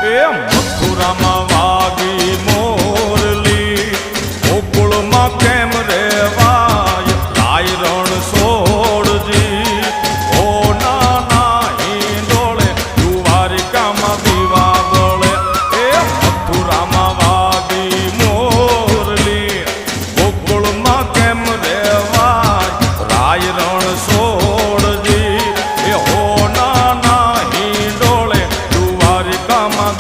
એ મથુરામાં વાગી મોરલી, ગોકુળમાં કેમ રેવાય લાય રણ સોળજી. ઓ નાના હિંડોળે દ્વારિકામાં દીવા બળે, એ મથુરામાં વાગી મોરલી, ગોકુળમાં કેમ રેવાય લાય રણ સોળજી. એ હો નાના હિંડોળે દ્વારિકામાં